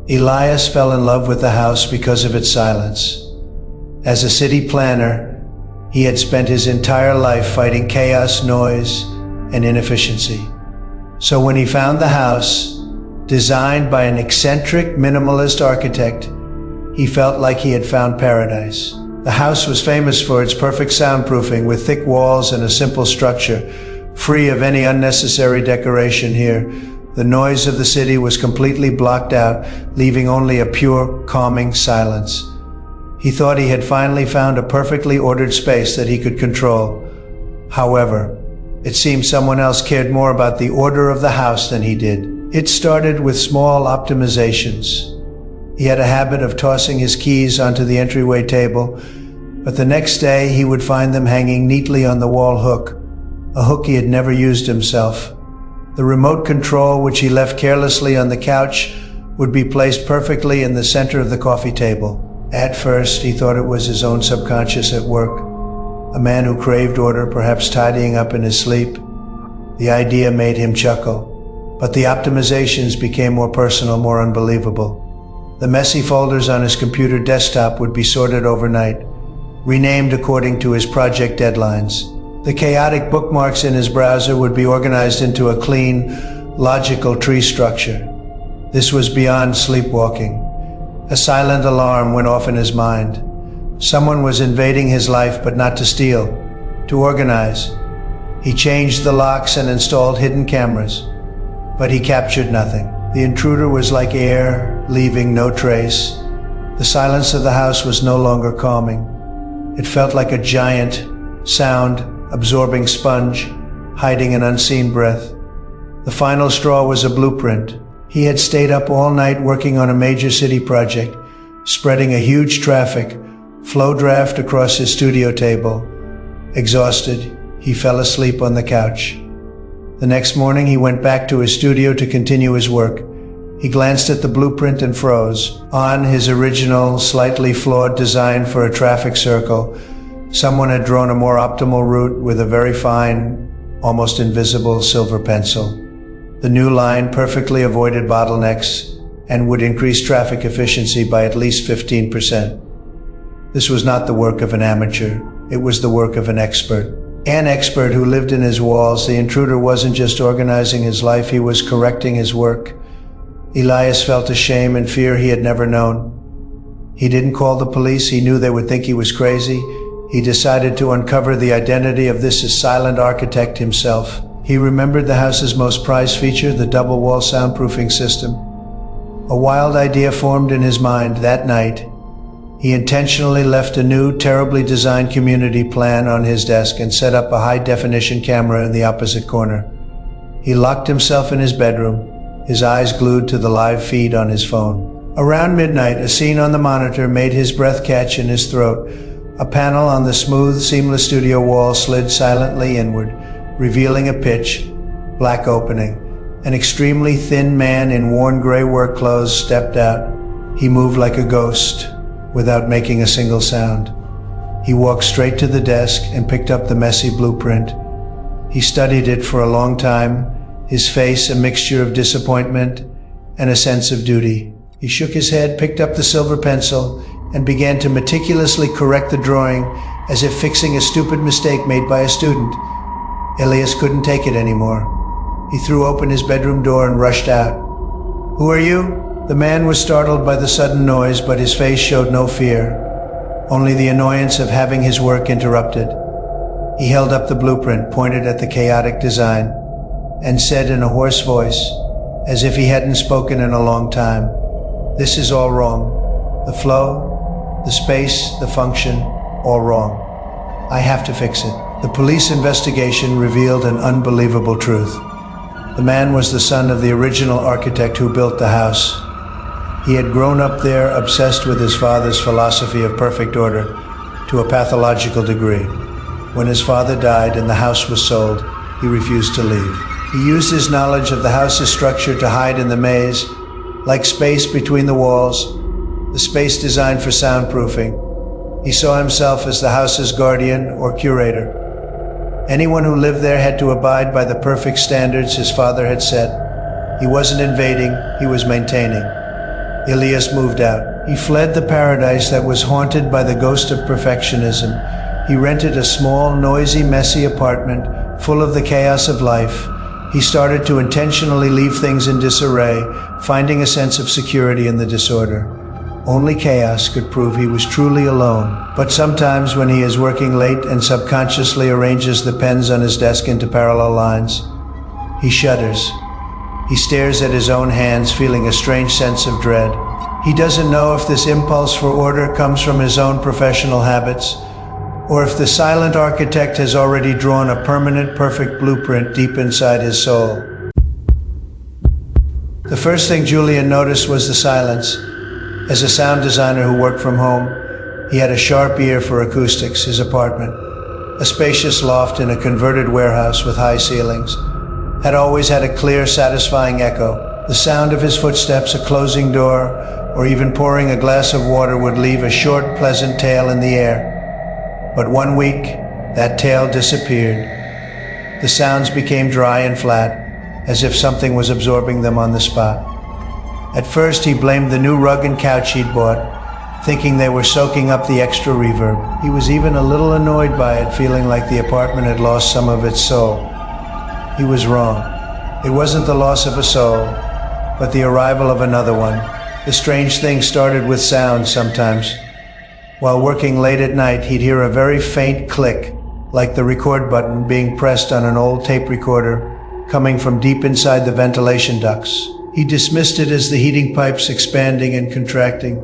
Elias fell in love with the house because of its silence. As a city planner, he had spent his entire life fighting chaos, noise, and inefficiency. So when he found the house, designed by an eccentric minimalist architect, he felt like he had found paradise. The house was famous for its perfect soundproofing, with thick walls and a simple structure, free of any unnecessary decoration. Here, the noise of the city was completely blocked out, leaving only a pure, calming silence. He thought he had finally found a perfectly ordered space that he could control. However, it seemed someone else cared more about the order of the house than he did. It started with small optimizations. He had a habit of tossing his keys onto the entryway table, but the next day he would find them hanging neatly on the wall hook, a hook he had never used himself. The remote control, which he left carelessly on the couch, would be placed perfectly in the center of the coffee table. At first, he thought it was his own subconscious at work, a man who craved order, perhaps tidying up in his sleep. The idea made him chuckle, but the optimizations became more personal, more unbelievable. The messy folders on his computer desktop would be sorted overnight, renamed according to his project deadlines. The chaotic bookmarks in his browser would be organized into a clean, logical tree structure. This was beyond sleepwalking. A silent alarm went off in his mind. Someone was invading his life, but not to steal, to organize. He changed the locks and installed hidden cameras, but he captured nothing. The intruder was like air, leaving no trace. The silence of the house was no longer calming. It felt like a giant, sound-absorbing sponge, hiding an unseen breath. The final straw was a blueprint. He had stayed up all night working on a major city project, spreading a huge traffic flow draft across his studio table. Exhausted, he fell asleep on the couch. The next morning, he went back to his studio to continue his work. He glanced at the blueprint and froze. On his original, slightly flawed design for a traffic circle, someone had drawn a more optimal route with a very fine, almost invisible silver pencil. The new line perfectly avoided bottlenecks and would increase traffic efficiency by at least 15%. This was not the work of an amateur. It was the work of an expert. An expert who lived in his walls. The intruder wasn't just organizing his life, he was correcting his work. Elias felt a shame and fear he had never known. He didn't call the police. He knew they would think he was crazy. He decided to uncover the identity of this silent architect himself. He remembered the house's most prized feature, the double-wall soundproofing system. A wild idea formed in his mind that night. He intentionally left a new, terribly designed community plan on his desk and set up a high-definition camera in the opposite corner. He locked himself in his bedroom, his eyes glued to the live feed on his phone. Around midnight, a scene on the monitor made his breath catch in his throat. A panel on the smooth, seamless studio wall slid silently inward, revealing a pitch black opening. An extremely thin man in worn gray work clothes stepped out. He moved like a ghost, without making a single sound. He walked straight to the desk and picked up the messy blueprint. He studied it for a long time, his face a mixture of disappointment and a sense of duty. He shook his head, picked up the silver pencil, and began to meticulously correct the drawing as if fixing a stupid mistake made by a student. Elias couldn't take it anymore. He threw open his bedroom door and rushed out. "Who are you?" The man was startled by the sudden noise, but his face showed no fear, only the annoyance of having his work interrupted. He held up the blueprint, pointed at the chaotic design, and said in a hoarse voice, as if he hadn't spoken in a long time, "This is all wrong. The flow, the space, the function, all wrong. I have to fix it." The police investigation revealed an unbelievable truth. The man was the son of the original architect who built the house. He had grown up there, obsessed with his father's philosophy of perfect order to a pathological degree. When his father died and the house was sold, he refused to leave. He used his knowledge of the house's structure to hide in the maze, like space between the walls, the space designed for soundproofing. He saw himself as the house's guardian or curator. Anyone who lived there had to abide by the perfect standards his father had set. He wasn't invading, he was maintaining. Elias moved out. He fled the paradise that was haunted by the ghost of perfectionism. He rented a small, noisy, messy apartment full of the chaos of life. He started to intentionally leave things in disarray, finding a sense of security in the disorder. Only chaos could prove he was truly alone. But sometimes when he is working late and subconsciously arranges the pens on his desk into parallel lines, he shudders. He stares at his own hands, feeling a strange sense of dread. He doesn't know if this impulse for order comes from his own professional habits, or if the silent architect has already drawn a permanent, perfect blueprint deep inside his soul. The first thing Julian noticed was the silence. As a sound designer who worked from home, he had a sharp ear for acoustics. His apartment, a spacious loft in a converted warehouse with high ceilings, had always had a clear, satisfying echo. The sound of his footsteps, a closing door, or even pouring a glass of water would leave a short, pleasant tail in the air. But one week, that tail disappeared. The sounds became dry and flat, as if something was absorbing them on the spot. At first, he blamed the new rug and couch he'd bought, thinking they were soaking up the extra reverb. He was even a little annoyed by it, feeling like the apartment had lost some of its soul. He was wrong. It wasn't the loss of a soul, but the arrival of another one. The strange thing started with sound sometimes. While working late at night, he'd hear a very faint click, like the record button being pressed on an old tape recorder, coming from deep inside the ventilation ducts. He dismissed it as the heating pipes expanding and contracting.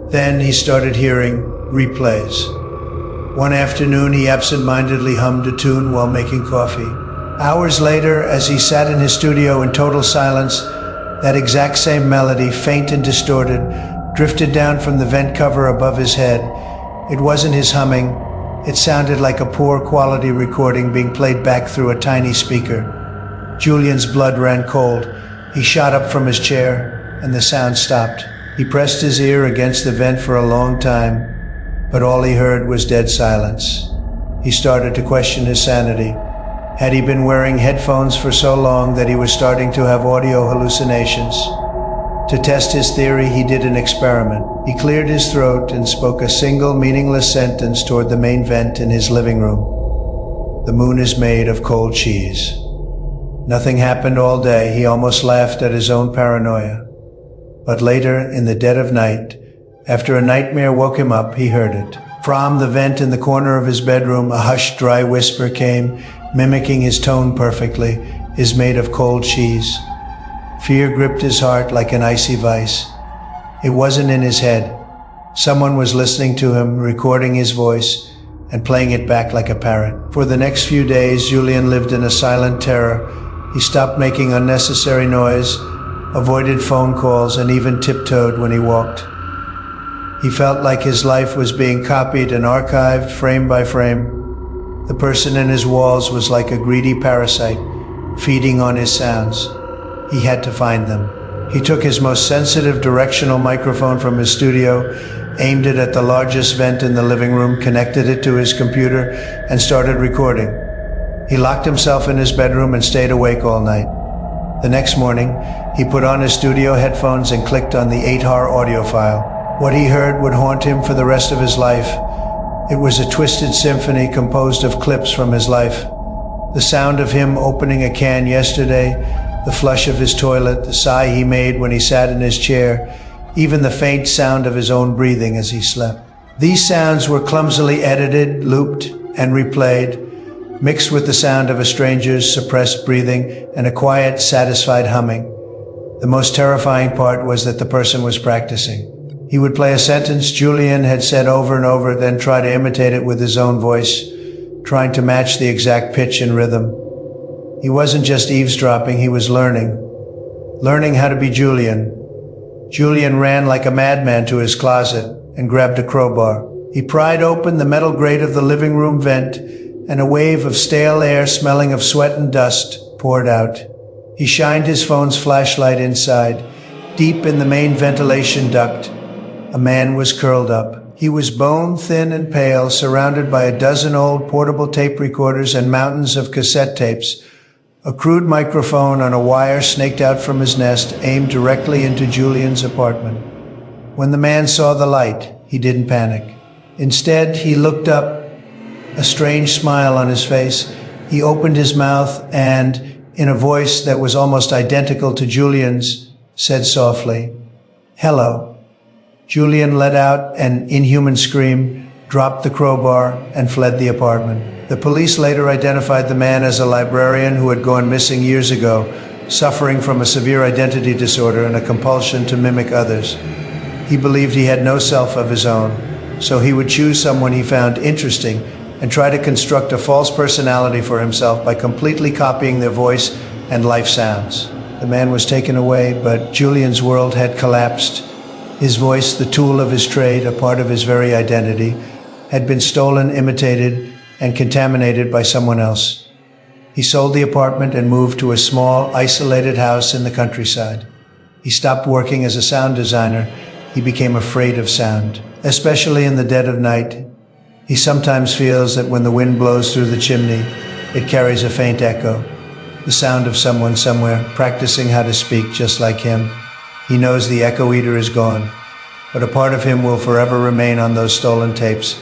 Then he started hearing replays. One afternoon, he absent-mindedly hummed a tune while making coffee. Hours later, as he sat in his studio in total silence, that exact same melody, faint and distorted, drifted down from the vent cover above his head. It wasn't his humming. It sounded like a poor quality recording being played back through a tiny speaker. Julian's blood ran cold. He shot up from his chair, and the sound stopped. He pressed his ear against the vent for a long time, but all he heard was dead silence. He started to question his sanity. Had he been wearing headphones for so long that he was starting to have audio hallucinations? To test his theory, he did an experiment. He cleared his throat and spoke a single meaningless sentence toward the main vent in his living room. "The moon is made of cold cheese." Nothing happened all day. He almost laughed at his own paranoia. But later, in the dead of night, after a nightmare woke him up, he heard it. From the vent in the corner of his bedroom, a hushed, dry whisper came, mimicking his tone perfectly, "is made of cold cheese." Fear gripped his heart like an icy vice. It wasn't in his head. Someone was listening to him, recording his voice, and playing it back like a parrot. For the next few days, Julian lived in a silent terror. He stopped making unnecessary noise, avoided phone calls, and even tiptoed when he walked. He felt like his life was being copied and archived frame by frame. The person in his walls was like a greedy parasite, feeding on his sounds. He had to find them. He took his most sensitive directional microphone from his studio, aimed it at the largest vent in the living room, connected it to his computer, and started recording. He locked himself in his bedroom and stayed awake all night. The next morning, he put on his studio headphones and clicked on the 8-hour audio file. What he heard would haunt him for the rest of his life. It was a twisted symphony composed of clips from his life. The sound of him opening a can yesterday, the flush of his toilet, the sigh he made when he sat in his chair, even the faint sound of his own breathing as he slept. These sounds were clumsily edited, looped, and replayed, mixed with the sound of a stranger's suppressed breathing and a quiet, satisfied humming. The most terrifying part was that the person was practicing. He would play a sentence Julian had said over and over, then try to imitate it with his own voice, trying to match the exact pitch and rhythm. He wasn't just eavesdropping, he was learning how to be Julian. Julian ran like a madman to his closet and grabbed a crowbar. He pried open the metal grate of the living room vent, and a wave of stale air smelling of sweat and dust poured out. He shined his phone's flashlight inside. Deep in the main ventilation duct, a man was curled up. He was bone thin and pale, surrounded by a dozen old portable tape recorders and mountains of cassette tapes, A crude microphone on a wire snaked out from his nest aimed directly into Julian's apartment. When the man saw the light, he didn't panic. Instead, he looked up, a strange smile on his face. He opened his mouth and, in a voice that was almost identical to Julian's, said softly, "Hello." Julian let out an inhuman scream, dropped the crowbar, and fled the apartment. The police later identified the man as a librarian who had gone missing years ago, suffering from a severe identity disorder and a compulsion to mimic others. He believed he had no self of his own, so he would choose someone he found interesting and try to construct a false personality for himself by completely copying their voice and life sounds. The man was taken away, but Julian's world had collapsed. His voice, the tool of his trade, a part of his very identity, had been stolen, imitated, and contaminated by someone else. He sold the apartment and moved to a small, isolated house in the countryside. He stopped working as a sound designer. He became afraid of sound, especially in the dead of night. He sometimes feels that when the wind blows through the chimney, it carries a faint echo, the sound of someone somewhere practicing how to speak just like him. He knows the echo eater is gone, but a part of him will forever remain on those stolen tapes,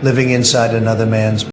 living inside another man's